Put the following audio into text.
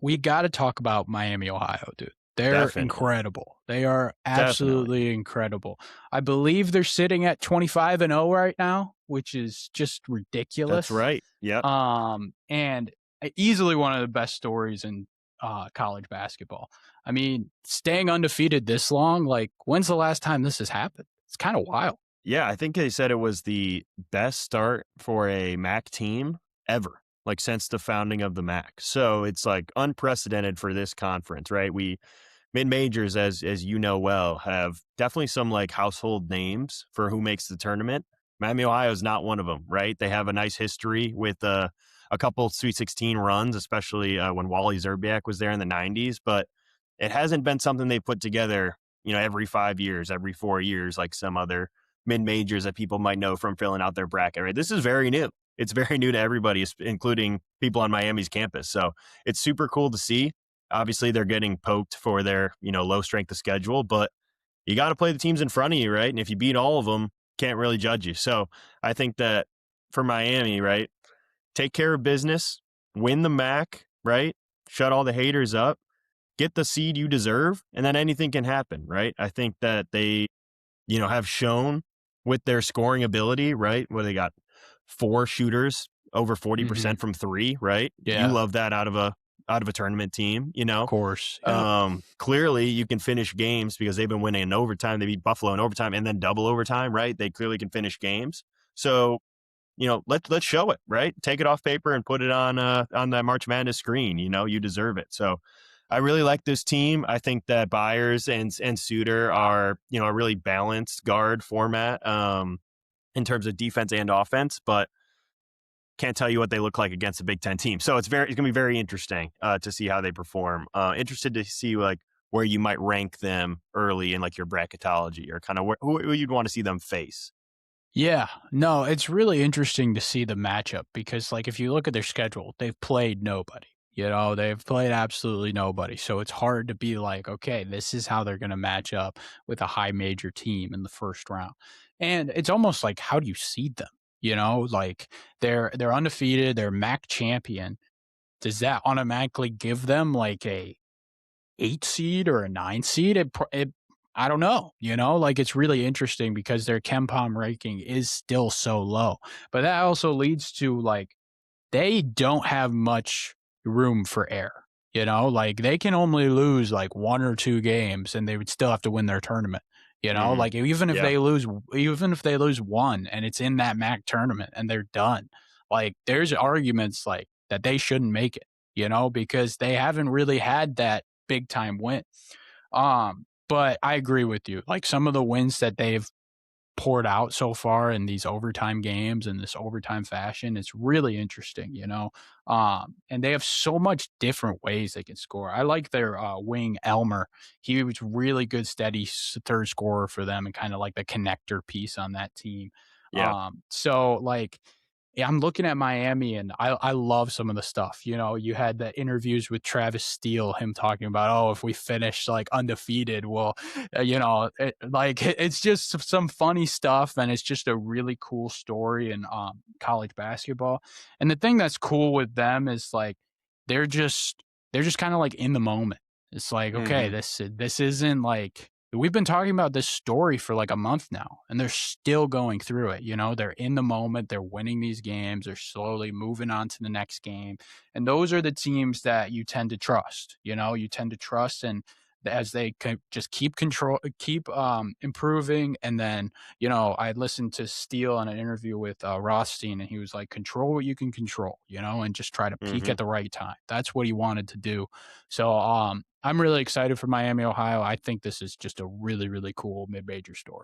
we got to talk about Miami, Ohio, dude. They're Definitely. incredible. They are Definitely. absolutely incredible. I believe they're sitting at 25-0 right now, which is just That's ridiculous. right. Yep. And easily one of the best stories in college basketball. I mean, staying undefeated this long, like, when's the last time this has happened? It's kind of wild. Yeah, I think they said it was the best start for a MAC team ever, like since the founding of the MAC. So it's like unprecedented for this conference, right? We mid majors, as you know well, have definitely some like household names for who makes the tournament. Miami, Ohio is not one of them, right? They have a nice history with a couple Sweet 16 runs, especially when Wally Zerbiak was there in the 90s. But it hasn't been something they put together, every 5 years, every 4 years, like some other mid majors that people might know from filling out their bracket. Right? This is very new. It's very new to everybody, including people on Miami's campus. So it's super cool to see. Obviously, they're getting poked for their, low strength of schedule, but you got to play the teams in front of you, right? And if you beat all of them, can't really judge you. So I think that for Miami, right, take care of business, win the MAC, right? Shut all the haters up, get the seed you deserve, and then anything can happen, right? I think that they, have shown with their scoring ability, right? Where they got 4 shooters over 40% from 3, right? You Yeah, love that out of a tournament team, of course. Yeah. Clearly you can finish games because they've been winning in overtime. They beat Buffalo in overtime and then double overtime, right? They clearly can finish games. So, let's show it, right? Take it off paper and put it on that March Madness screen. You deserve it. So I really like this team. I think that Byers and Suter are, a really balanced guard format in terms of defense and offense, but can't tell you what they look like against a Big Ten team. So it's going to be very interesting to see how they perform. Interested to see like where you might rank them early in like your bracketology or kind of who you'd want to see them face. Yeah, no, it's really interesting to see the matchup because, like, if you look at their schedule, they've played nobody. They've played absolutely nobody. So it's hard to be like, okay, this is how they're going to match up with a high major team in the first round. And it's almost like, how do you seed them? Like they're undefeated, they're MAC champion. Does that automatically give them like a 8 seed or a 9 seed? I don't know, like, it's really interesting because their KenPom ranking is still so low. But that also leads to, like, they don't have much room for error, like, they can only lose, like, 1 or 2 games, and they would still have to win their tournament, Mm-hmm. like, Yeah. even if they lose 1 and it's in that MAC tournament and they're done, like, there's arguments, like, that they shouldn't make it, because they haven't really had that big time win. But I agree with you. Like, some of the wins that they've poured out so far in these overtime games and this overtime fashion, it's really interesting, and they have so much different ways they can score. I like their wing Elmer. He was really good, steady third scorer for them and kind of like the connector piece on that team. Yeah. So like, yeah, I'm looking at Miami and I love some of the stuff. You had the interviews with Travis Steele, him talking about, oh, if we finish like undefeated, well, it's just some funny stuff, and it's just a really cool story in college basketball. And the thing that's cool with them is like they're just they're just kind of like in the moment. It's like, okay, Mm-hmm. this isn't like we've been talking about this story for like a month now, and they're still going through it. They're in the moment, they're winning these games, they're slowly moving on to the next game. And those are the teams that you tend to trust. You tend to trust, and as they just keep improving. And then, I listened to Steele on an interview with Rothstein, and he was like, control what you can control, and just try to peak Mm-hmm. at the right time. That's what he wanted to do. So, I'm really excited for Miami, Ohio. I think this is just a really, really cool mid-major story.